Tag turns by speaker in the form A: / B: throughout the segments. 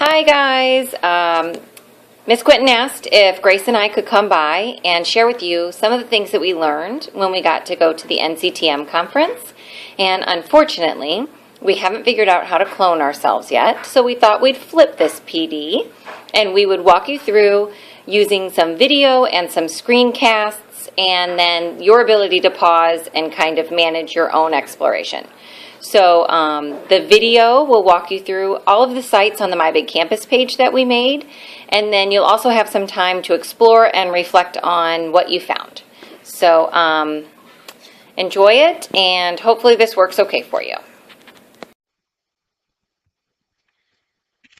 A: Hi guys. Miss Quinton asked if Grace and I could come by and share with you some of the things that we learned when we got to go to the NCTM conference. And unfortunately, we haven't figured out how to clone ourselves yet, so we thought we'd flip this PD and we would walk you through using some video and some screencasts and then your ability to pause and kind of manage your own exploration. So the video will walk you through all of the sites on the My Big Campus page that we made, and then you'll also have some time to explore and reflect on what you found. So enjoy it, and hopefully this works okay for you.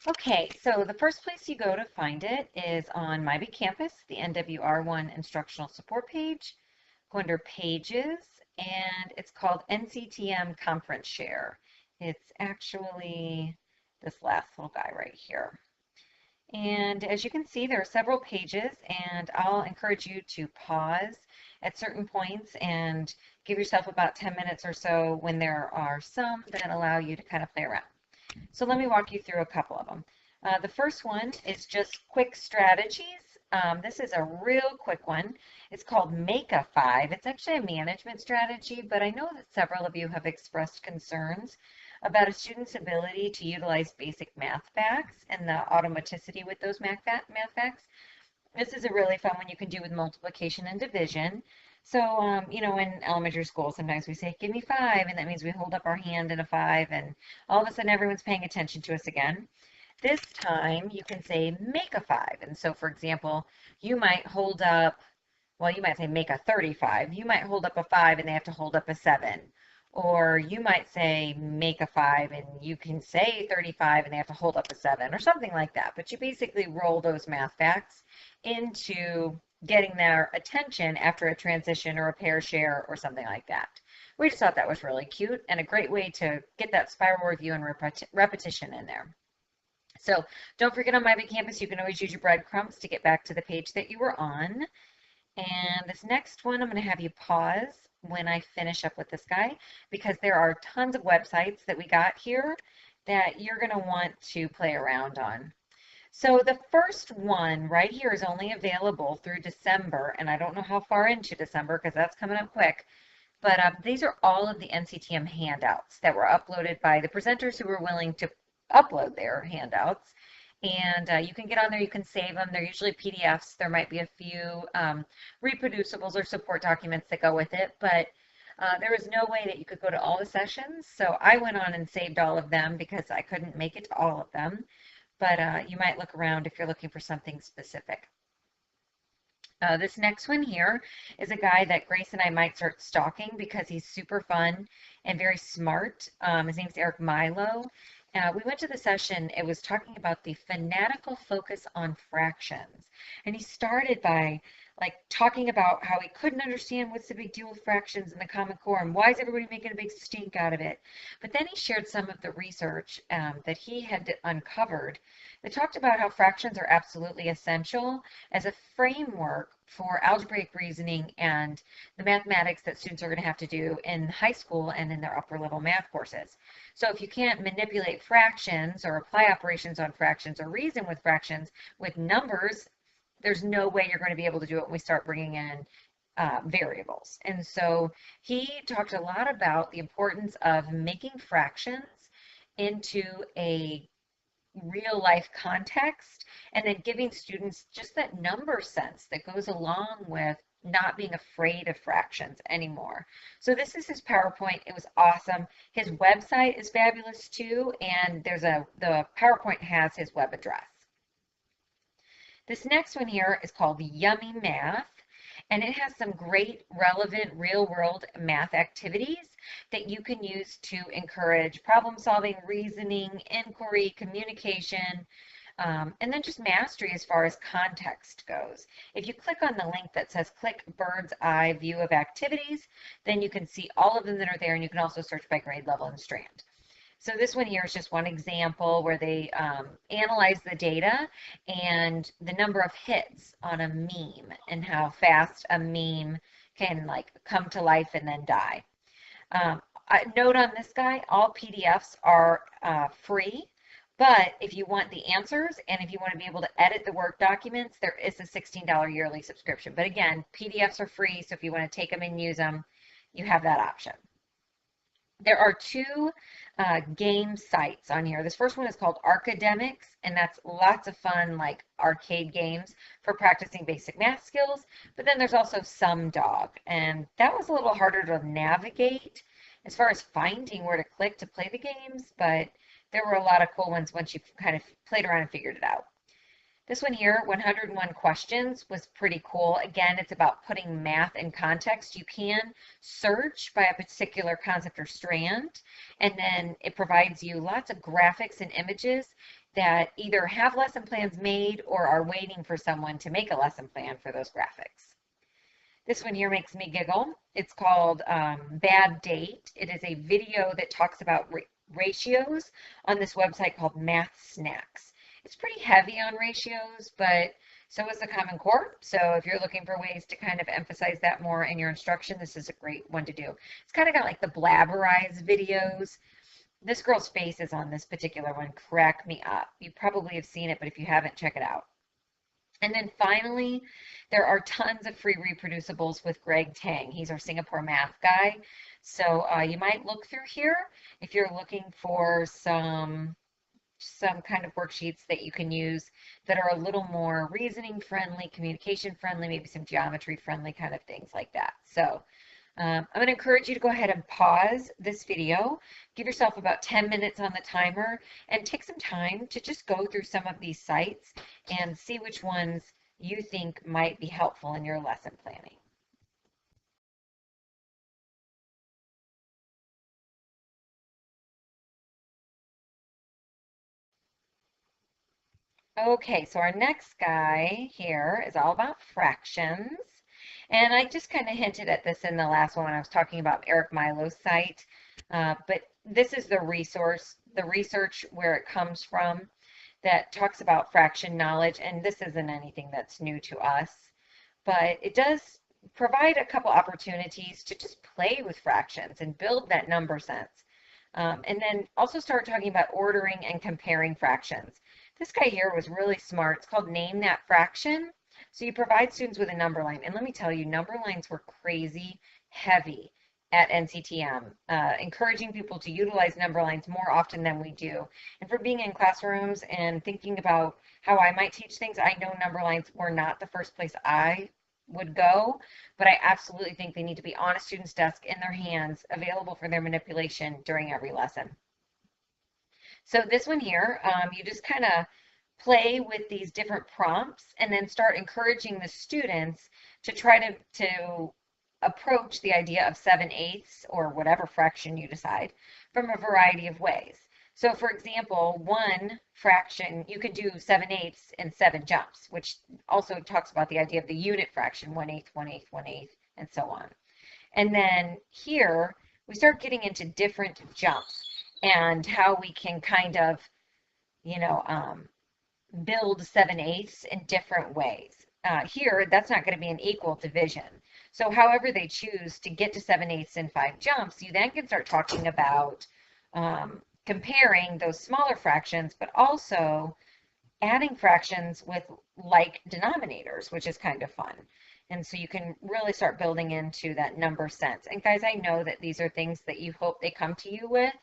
A: Okay, so the first place you go to find it is on My Big Campus, the NWR1 Instructional Support page. Go under Pages, and it's called NCTM Conference Share. It's actually this last little guy right here. And as you can see, there are several pages, and I'll encourage you to pause at certain points and give yourself about 10 minutes or so when there are some that allow you to kind of play around. So let me walk you through a couple of them. The first one is just quick strategies. This is a real quick one. It's called Make a 5. It's actually a management strategy, but I know that several of you have expressed concerns about a student's ability to utilize basic math facts and the automaticity with those math facts. This is a really fun one you can do with multiplication and division. So, you know, in elementary school, sometimes we say, give me 5, and that means we hold up our hand in a 5, and all of a sudden everyone's paying attention to us again. This time you can say make a 5. And so, for example, you might hold up, well, you might say make a 35. You might hold up a 5 and they have to hold up a 7. Or you might say make a 5 and you can say 35 and they have to hold up a 7 or something like that. But you basically roll those math facts into getting their attention after a transition or a pair share or something like that. We just thought that was really cute and a great way to get that spiral review and repetition in there. So don't forget, on My Big Campus, you can always use your breadcrumbs to get back to the page that you were on. And this next one, I'm going to have you pause when I finish up with this guy, because there are tons of websites that we got here that you're going to want to play around on. So the first one right here is only available through December, and I don't know how far into December because that's coming up quick. But these are all of the NCTM handouts that were uploaded by the presenters who were willing to upload their handouts. And you can get on there, you can save them. They're usually PDFs. There might be a few reproducibles or support documents that go with it, but there was no way that you could go to all the sessions. So I went on and saved all of them because I couldn't make it to all of them. But you might look around if you're looking for something specific. This next one here is a guy that Grace and I might start stalking because he's super fun and very smart. His name's Eric Milo. We went to the session, it was talking about the fanatical focus on fractions. And he started by talking about how he couldn't understand what's the big deal with fractions in the Common Core and why is everybody making a big stink out of it. But then he shared some of the research that he had uncovered that talked about how fractions are absolutely essential as a framework for algebraic reasoning and the mathematics that students are going to have to do in high school and in their upper level math courses. So if you can't manipulate fractions or apply operations on fractions or reason with fractions with numbers, there's no way you're going to be able to do it when we start bringing in variables. And so he talked a lot about the importance of making fractions into a real life context and then giving students just that number sense that goes along with not being afraid of fractions anymore. So this is his PowerPoint. It was awesome. His website is fabulous too, and the PowerPoint has his web address. This next one here is called Yummy Math, and it has some great relevant real-world math activities that you can use to encourage problem-solving, reasoning, inquiry, communication, and then just mastery as far as context goes. If you click on the link that says click bird's eye view of activities, then you can see all of them that are there, and you can also search by grade level and strand. So this one here is just one example where they analyze the data and the number of hits on a meme and how fast a meme can come to life and then die. Note on this guy, all PDFs are free, But if you want the answers and if you want to be able to edit the work documents, there is a $16 yearly subscription. But again, PDFs are free, so if you want to take them and use them, you have that option. There are two game sites on here. This first one is called Arcademics, and that's lots of fun, like arcade games for practicing basic math skills. But then there's also SumDog, and that was a little harder to navigate as far as finding where to click to play the games, but there were a lot of cool ones once you kind of played around and figured it out. This one here, 101 questions, was pretty cool. Again, it's about putting math in context. You can search by a particular concept or strand, and then it provides you lots of graphics and images that either have lesson plans made or are waiting for someone to make a lesson plan for those graphics. This one here makes me giggle. It's called Bad Date. It is a video that talks about ratios on this website called Math Snacks. It's pretty heavy on ratios, but so is the Common Core. So if you're looking for ways to kind of emphasize that more in your instruction, this is a great one to do. It's kind of got like the blabberized videos. This girl's face is on this particular one. Crack me up. You probably have seen it, but if you haven't, check it out. And then finally, there are tons of free reproducibles with Greg Tang. He's our Singapore math guy. So you might look through here if you're looking for some kind of worksheets that you can use that are a little more reasoning friendly, communication friendly, maybe some geometry friendly kind of things like that. So I'm going to encourage you to go ahead and pause this video, give yourself about 10 minutes on the timer, and take some time to just go through some of these sites and see which ones you think might be helpful in your lesson planning. Okay, so our next guy here is all about fractions. And I just kind of hinted at this in the last one when I was talking about Eric Milo's site. But this is the research where it comes from that talks about fraction knowledge. And this isn't anything that's new to us, but it does provide a couple opportunities to just play with fractions and build that number sense. And then also start talking about ordering and comparing fractions. This guy here was really smart. It's called Name That Fraction. So you provide students with a number line. And let me tell you, number lines were crazy heavy at NCTM, encouraging people to utilize number lines more often than we do. And for being in classrooms and thinking about how I might teach things, I know number lines were not the first place I would go, but I absolutely think they need to be on a student's desk in their hands, available for their manipulation during every lesson. So this one here, you just kind of play with these different prompts and then start encouraging the students to try to approach the idea of 7/8 or whatever fraction you decide from a variety of ways. So for example, one fraction, you could do 7/8 in 7 jumps, which also talks about the idea of the unit fraction, 1/8, 1/8, 1/8, and so on. And then here, we start getting into different jumps and how we can kind of, build 7/8 in different ways. Here, that's not going to be an equal division. So however they choose to get to 7/8 in 5 jumps, you then can start talking about comparing those smaller fractions, but also adding fractions with like denominators, which is kind of fun. And so you can really start building into that number sense. And guys, I know that these are things that you hope they come to you with,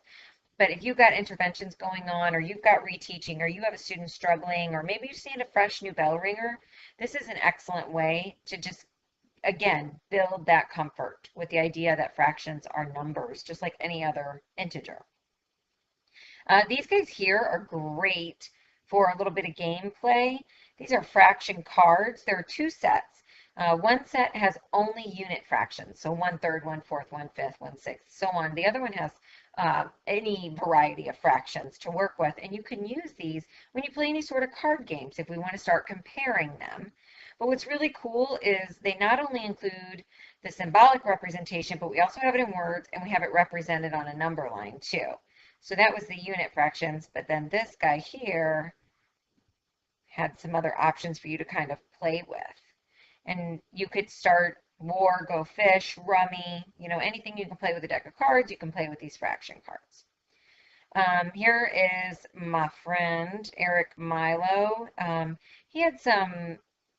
A: but if you've got interventions going on, or you've got reteaching, or you have a student struggling, or maybe you just need a fresh new bell ringer, this is an excellent way to just, again, build that comfort with the idea that fractions are numbers, just like any other integer. These guys here are great for a little bit of gameplay. These are fraction cards. There are 2 sets. One set has only unit fractions, so 1/3, 1/4, 1/5, 1/6, so on. The other one has any variety of fractions to work with, and you can use these when you play any sort of card games if we want to start comparing them. But what's really cool is they not only include the symbolic representation, but we also have it in words, and we have it represented on a number line too. So that was the unit fractions, but then this guy here had some other options for you to kind of play with. And you could start war, go fish, rummy, anything you can play with a deck of cards, you can play with these fraction cards. Here is my friend, Eric Milo. He had some,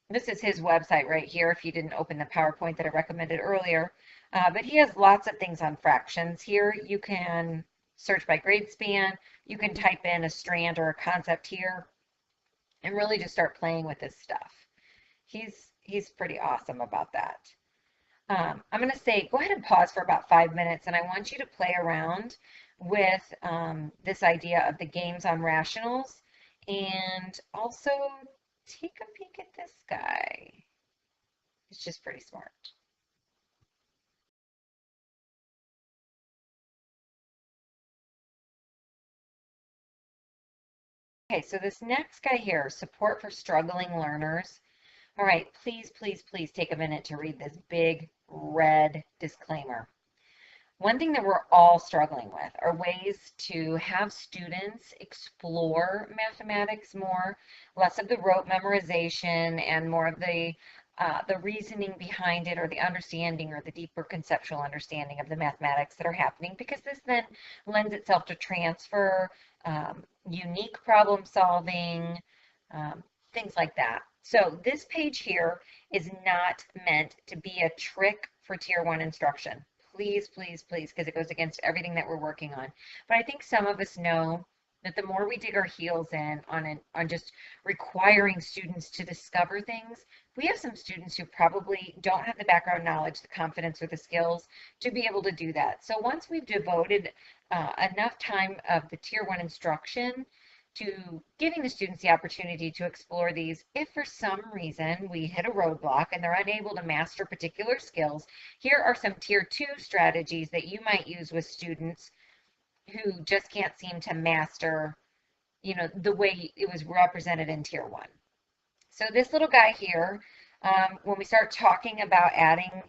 A: this is his website right here, if you didn't open the PowerPoint that I recommended earlier. But he has lots of things on fractions. Here you can search by grade span. You can type in a strand or a concept here and really just start playing with this stuff. He's pretty awesome about that. I'm going to say go ahead and pause for about 5 minutes, and I want you to play around with this idea of the games on rationals, and also take a peek at this guy. It's just pretty smart. Okay, so this next guy here, support for struggling learners. All right, please, please, please take a minute to read this big red disclaimer. One thing that we're all struggling with are ways to have students explore mathematics more, less of the rote memorization and more of the reasoning behind it, or the understanding, or the deeper conceptual understanding of the mathematics that are happening, because this then lends itself to transfer, unique problem solving, things like that. So this page here is not meant to be a trick for Tier 1 instruction. Please, please, please, because it goes against everything that we're working on. But I think some of us know that the more we dig our heels in on just requiring students to discover things, we have some students who probably don't have the background knowledge, the confidence, or the skills to be able to do that. So once we've devoted enough time of the Tier 1 instruction to giving the students the opportunity to explore these, if for some reason we hit a roadblock and they're unable to master particular skills, here are some Tier 2 strategies that you might use with students who just can't seem to master, the way it was represented in Tier 1. So this little guy here, when we start talking about adding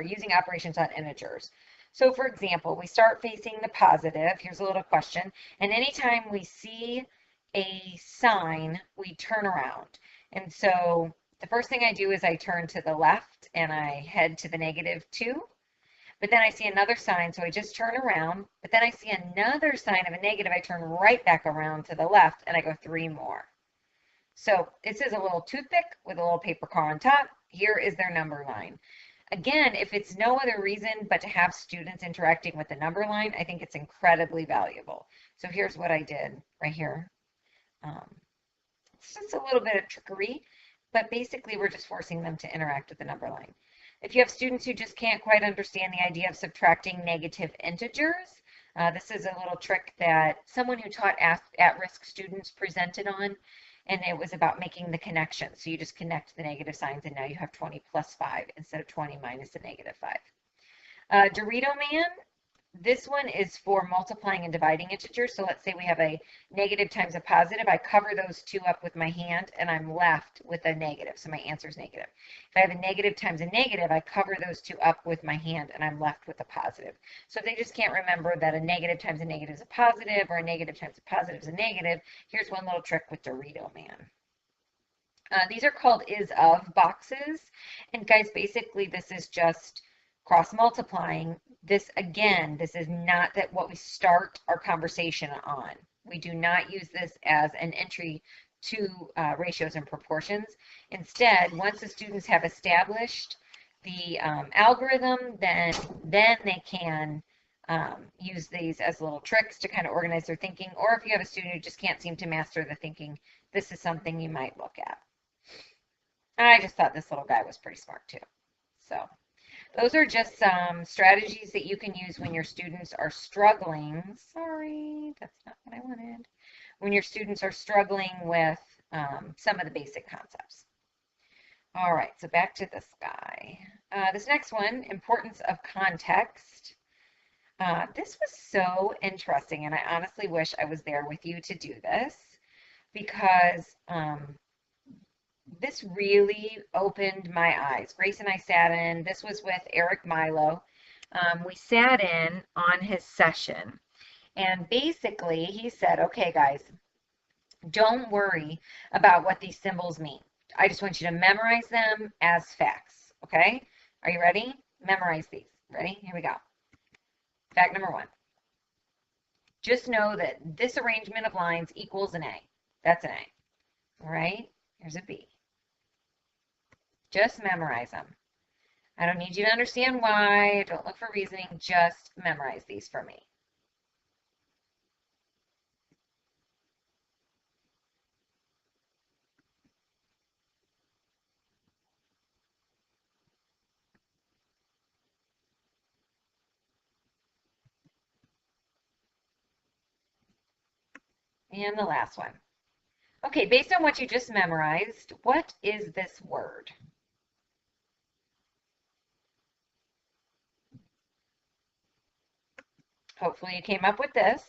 A: using operations on integers. So for example, we start facing the positive. Here's a little question. And anytime we see a sign, we turn around. And so the first thing I do is I turn to the left and I head to the -2. But then I see another sign, so I just turn around. But then I see another sign of a negative. I turn right back around to the left and I go 3 more. So this is a little toothpick with a little paper car on top. Here is their number line. Again, if it's no other reason but to have students interacting with the number line, I think it's incredibly valuable. So here's what I did right here. It's just a little bit of trickery, but basically we're just forcing them to interact with the number line. If you have students who just can't quite understand the idea of subtracting negative integers, this is a little trick that someone who taught at-risk students presented on, and it was about making the connection. So you just connect the negative signs, and now you have 20 plus 5 instead of 20 minus the -5. Dorito Man, this one is for multiplying and dividing integers. So let's say we have a negative times a positive. I cover those two up with my hand, and I'm left with a negative. So my answer is negative. If I have a negative times a negative, I cover those two up with my hand, and I'm left with a positive. So if they just can't remember that a negative times a negative is a positive, or a negative times a positive is a negative, here's one little trick with Dorito Man. These are called is-of boxes. And guys, basically this is just cross multiplying. This, again, this is not what we start our conversation on. We do not use this as an entry to ratios and proportions. Instead, once the students have established the algorithm, then they can use these as little tricks to kind of organize their thinking. Or if you have a student who just can't seem to master the thinking, this is something you might look at. I just thought this little guy was pretty smart too. So those are just some strategies that you can use when your students are struggling. Sorry, that's not what I wanted. When your students are struggling with some of the basic concepts. All right, so back to this guy. This next one, importance of context. This was so interesting, and I honestly wish I was there with you to do this, because this really opened my eyes. Grace and I sat in. This was with Eric Milo. We sat in on his session, and basically he said, okay, guys, don't worry about what these symbols mean. I just want you to memorize them as facts, okay? Are you ready? Memorize these. Ready? Here we go. Fact number 1. Just know that this arrangement of lines equals an A. That's an A. All right? Here's a B. Just memorize them. I don't need you to understand why. Don't look for reasoning. Just memorize these for me. And the last one. Okay, based on what you just memorized, what is this word? Hopefully you came up with this.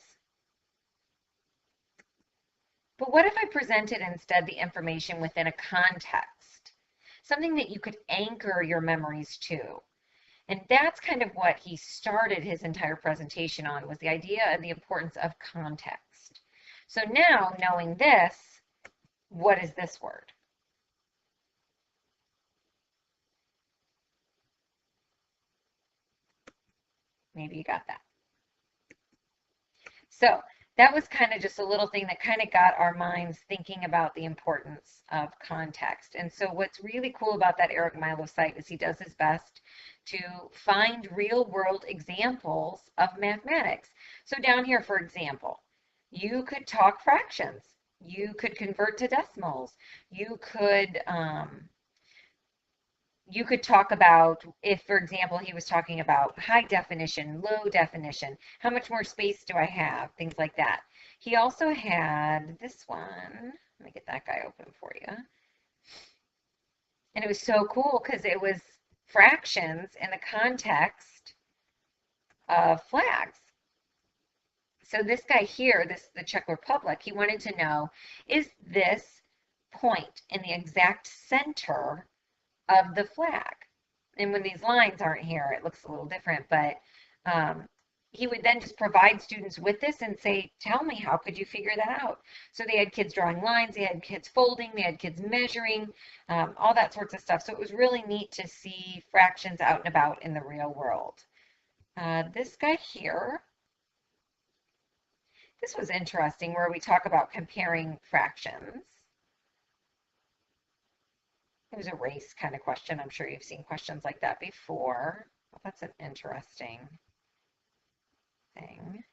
A: But what if I presented instead the information within a context? Something that you could anchor your memories to. And that's kind of what he started his entire presentation on, was the idea of the importance of context. So now, knowing this, what is this word? Maybe you got that. So that was kind of just a little thing that kind of got our minds thinking about the importance of context. And so what's really cool about that Eric Milo site is he does his best to find real world examples of mathematics. So down here, for example, you could talk fractions. You could convert to decimals. You could talk about, if, for example, he was talking about high definition, low definition, how much more space do I have, things like that. He also had this one. Let me get that guy open for you. And it was so cool because it was fractions in the context of flags. So this guy here, the Czech Republic, he wanted to know, is this point in the exact center of the flag? And when these lines aren't here, it looks a little different, but he would then just provide students with this and say, tell me, how could you figure that out? So they had kids drawing lines, they had kids folding, they had kids measuring, all that sorts of stuff. So it was really neat to see fractions out and about in the real world. This guy here, this was interesting, where we talk about comparing fractions. It was a race kind of question. I'm sure you've seen questions like that before. Well, that's an interesting thing.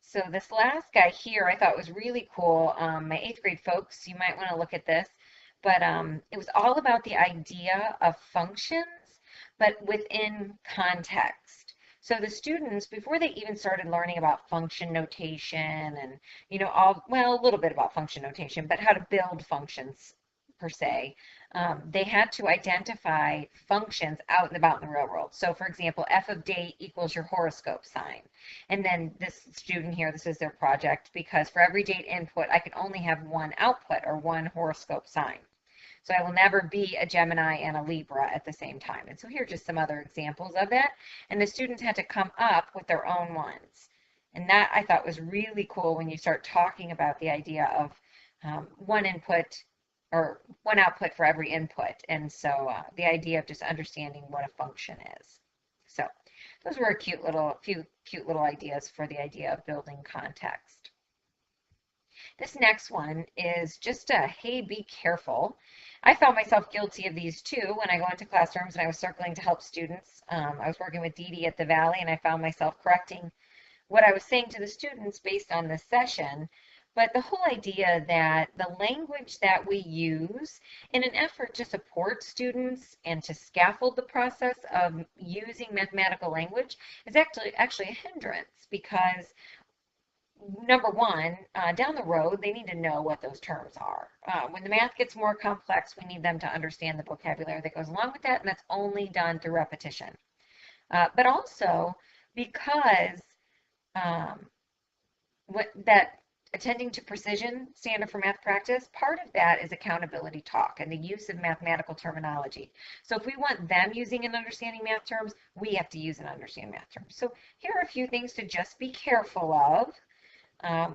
A: So this last guy here I thought was really cool. My 8th grade folks, you might want to look at this, but it was all about the idea of functions, but within context. So the students, before they even started learning about function notation and, a little bit about function notation, but how to build functions per se, they had to identify functions out and about in the real world. So for example, f of date equals your horoscope sign. And then this student here, this is their project, because for every date input, I can only have one output or one horoscope sign. So I will never be a Gemini and a Libra at the same time. And so here are just some other examples of that. And the students had to come up with their own ones. And that I thought was really cool when you start talking about the idea of one input or one output for every input. And so the idea of just understanding what a function is. So those were a few cute little ideas for the idea of building context. This next one is just a, hey, be careful. I found myself guilty of these too when I go into classrooms and I was circling to help students. I was working with Dee Dee at the Valley, and I found myself correcting what I was saying to the students based on this session. But the whole idea that the language that we use in an effort to support students and to scaffold the process of using mathematical language is actually a hindrance, because number one, down the road, they need to know what those terms are. When the math gets more complex, we need them to understand the vocabulary that goes along with that, and that's only done through repetition. But also because that attending to precision standard for math practice, part of that is accountability talk and the use of mathematical terminology. So if we want them using and understanding math terms, we have to use and understand math terms. So here are a few things to just be careful of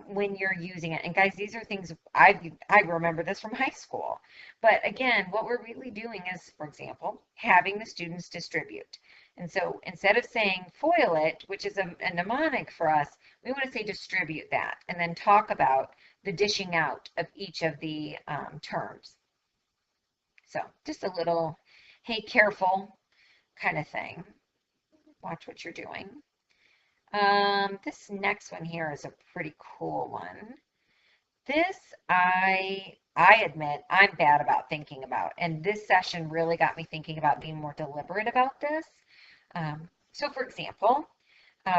A: when you're using it. And guys, these are things I remember this from high school. But again, what we're really doing is, for example, having the students distribute. And so instead of saying FOIL it, which is a mnemonic for us, we want to say distribute that and then talk about the dishing out of each of the terms. So just a little, hey, careful kind of thing. Watch what you're doing. This next one here is a pretty cool one. This, I admit, I'm bad about thinking about, and this session really got me thinking about being more deliberate about this. So for example,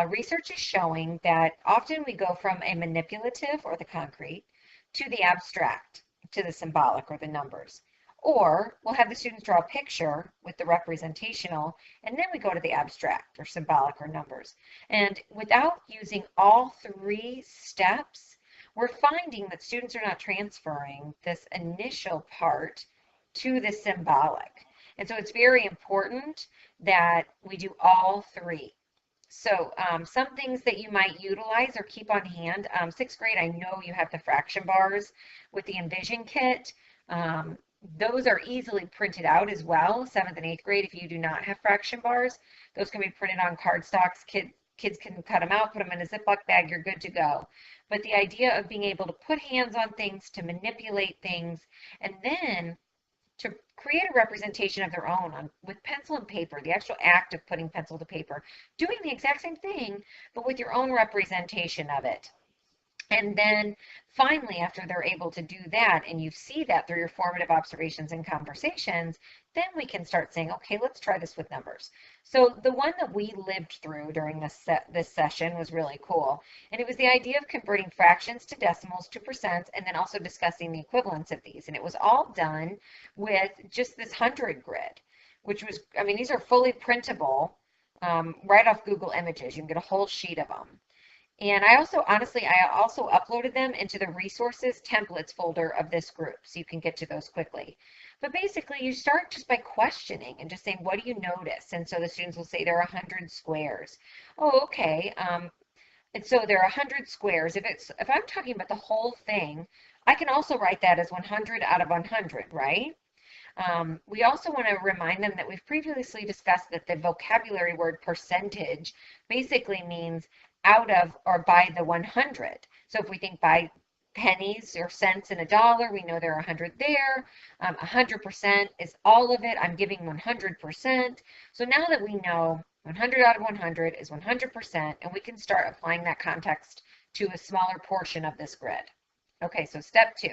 A: research is showing that often we go from a manipulative or the concrete to the abstract, to the symbolic or the numbers. Or we'll have the students draw a picture with the representational, and then we go to the abstract or symbolic or numbers. And without using all three steps, we're finding that students are not transferring this initial part to the symbolic. And so it's very important that we do all three. So some things that you might utilize or keep on hand. Sixth grade, I know you have the fraction bars with the Envision kit. Those are easily printed out as well. 7th and 8th grade, if you do not have fraction bars, those can be printed on cardstocks. Kids can cut them out, put them in a Ziploc bag, you're good to go. But the idea of being able to put hands on things, to manipulate things, and then to create a representation of their own with pencil and paper, the actual act of putting pencil to paper, doing the exact same thing, but with your own representation of it. And then finally, after they're able to do that, and you see that through your formative observations and conversations, then we can start saying, okay, let's try this with numbers. So the one that we lived through during this session was really cool. And it was the idea of converting fractions to decimals to percents, and then also discussing the equivalence of these. And it was all done with just this 100 grid, which was, I mean, these are fully printable right off Google Images. You can get a whole sheet of them. And I also uploaded them into the resources templates folder of this group, so you can get to those quickly. But basically, you start just by questioning and just saying, what do you notice? And so the students will say there are 100 squares. Oh, okay. And so there are 100 squares. If I'm talking about the whole thing, I can also write that as 100 out of 100, right? We also want to remind them that we've previously discussed that the vocabulary word percentage basically means out of or by the 100. So if we think by pennies or cents in a dollar, we know there are 100 there. 100% is all of it. I'm giving 100%. So now that we know 100 out of 100 is 100%, and we can start applying that context to a smaller portion of this grid. Okay, so step 2.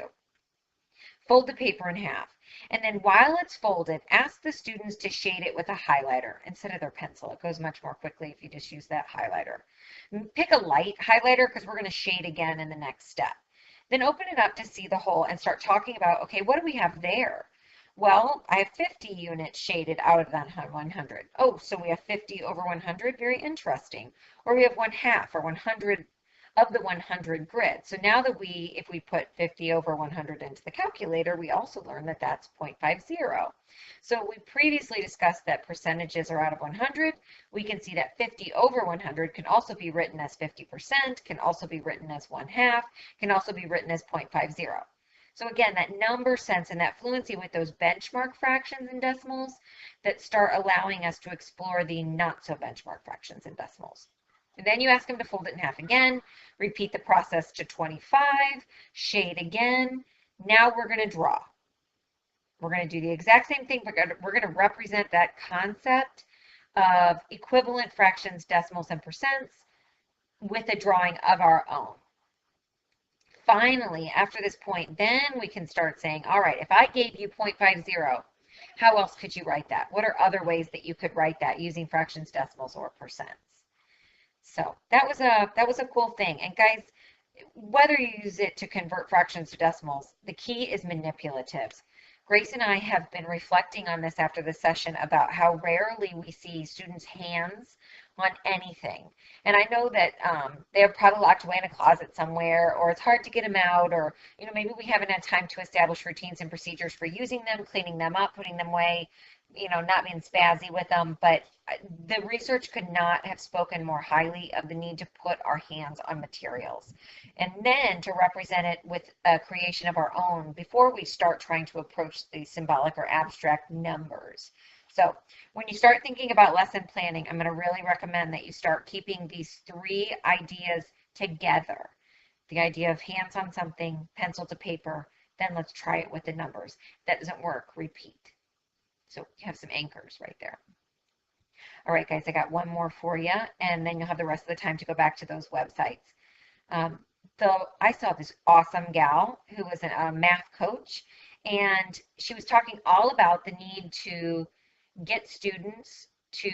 A: Fold the paper in half. And then while it's folded, ask the students to shade it with a highlighter instead of their pencil. It goes much more quickly if you just use that highlighter. Pick a light highlighter because we're going to shade again in the next step. Then open it up to see the whole and start talking about, okay, what do we have there? Well, I have 50 units shaded out of that 100. Oh, so we have 50 over 100. Very interesting. Or we have 1/2 or 100 of the 100 grid. So now that if we put 50 over 100 into the calculator, we also learn that that's 0.50. So we previously discussed that percentages are out of 100. We can see that 50 over 100 can also be written as 50%, can also be written as 1/2, can also be written as 0.50. So again, that number sense and that fluency with those benchmark fractions and decimals that start allowing us to explore the not so benchmark fractions and decimals. And then you ask them to fold it in half again, repeat the process to 25, shade again. Now we're going to draw. We're going to do the exact same thing, but we're going to represent that concept of equivalent fractions, decimals, and percents with a drawing of our own. Finally, after this point, then we can start saying, all right, if I gave you 0.50, how else could you write that? What are other ways that you could write that using fractions, decimals, or percents? So that was a cool thing. And guys, whether you use it to convert fractions to decimals, the key is manipulatives. Grace and I have been reflecting on this after the session about how rarely we see students' hands on anything. And I know that they're probably locked away in a closet somewhere, or it's hard to get them out, or maybe we haven't had time to establish routines and procedures for using them, cleaning them up, putting them away, not being spazzy with them. But the research could not have spoken more highly of the need to put our hands on materials, and then to represent it with a creation of our own before we start trying to approach the symbolic or abstract numbers. So when you start thinking about lesson planning, I'm going to really recommend that you start keeping these 3 ideas together. The idea of hands on something, pencil to paper, then let's try it with the numbers. That doesn't work, repeat. So you have some anchors right there. All right, guys, I got one more for you, and then you'll have the rest of the time to go back to those websites. I saw this awesome gal who was a math coach, and she was talking all about the need to get students to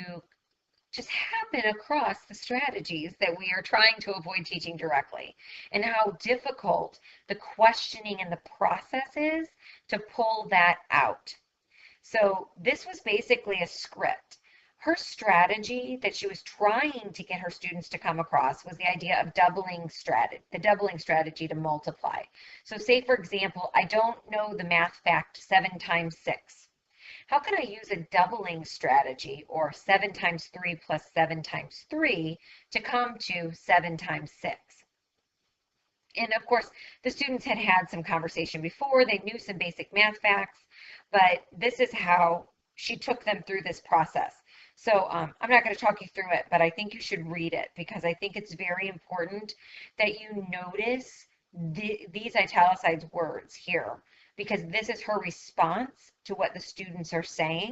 A: just happen across the strategies that we are trying to avoid teaching directly, and how difficult the questioning and the process is to pull that out. So this was basically a script. Her strategy that she was trying to get her students to come across was the idea of the doubling strategy to multiply. So say, for example, I don't know the math fact 7 times 6. How can I use a doubling strategy, or 7 times 3 plus 7 times 3, to come to 7 times 6? And of course, the students had had some conversation before. They knew some basic math facts, but this is how she took them through this process. So I'm not going to talk you through it, but I think you should read it, because I think it's very important that you notice these italicized words here, because this is her response to what the students are saying,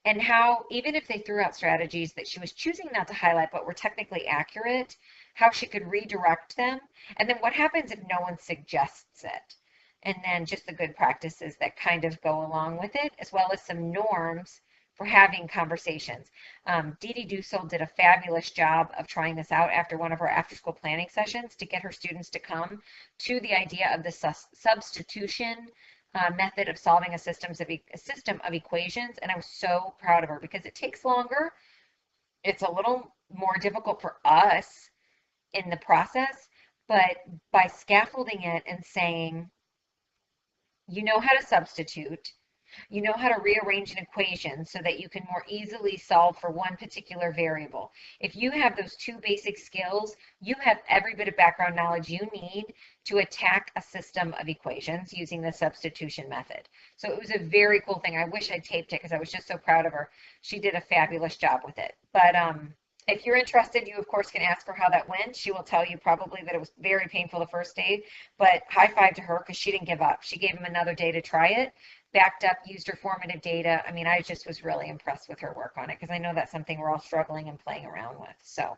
A: and how even if they threw out strategies that she was choosing not to highlight but were technically accurate, how she could redirect them, and then what happens if no one suggests it, and then just the good practices that kind of go along with it, as well as some norms for having conversations. Dee Dee Dussel did a fabulous job of trying this out after one of her after-school planning sessions to get her students to come to the idea of the substitution method of solving a system of equations, and I was so proud of her, because it takes longer. It's a little more difficult for us in the process, but by scaffolding it and saying, you know how to substitute, you know how to rearrange an equation so that you can more easily solve for one particular variable. If you have those 2 basic skills, you have every bit of background knowledge you need to attack a system of equations using the substitution method. So it was a very cool thing. I wish I'd taped it, because I was just so proud of her. She did a fabulous job with it. But if you're interested, you of course can ask her how that went. She will tell you probably that it was very painful the first day, but high five to her, because she didn't give up. She gave him another day to try it, backed up, used her formative data. I mean, I just was really impressed with her work on it, because I know that's something we're all struggling and playing around with. So,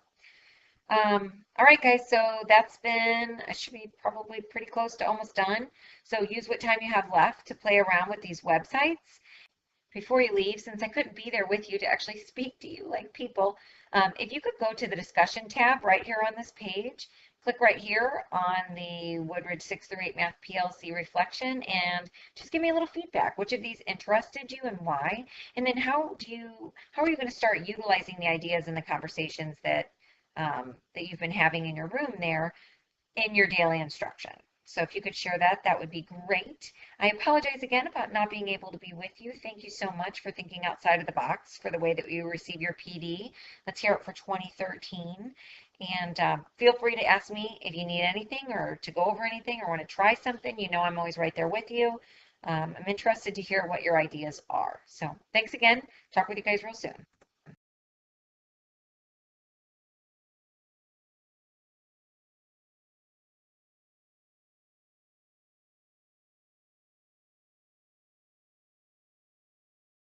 A: all right, guys, so that's been, I should be probably pretty close to almost done. So use what time you have left to play around with these websites. Before you leave, since I couldn't be there with you to actually speak to you like people, if you could go to the discussion tab right here on this page, click right here on the Woodridge 6 through 8 Math PLC reflection, and just give me a little feedback. Which of these interested you and why? And then how are you going to start utilizing the ideas and the conversations that that you've been having in your room there in your daily instruction? So if you could share that, that would be great. I apologize again about not being able to be with you. Thank you so much for thinking outside of the box for the way that you receive your PD. Let's hear it for 2013. And feel free to ask me if you need anything or to go over anything or want to try something. You know I'm always right there with you. I'm interested to hear what your ideas are. So thanks again. Talk with you guys real soon.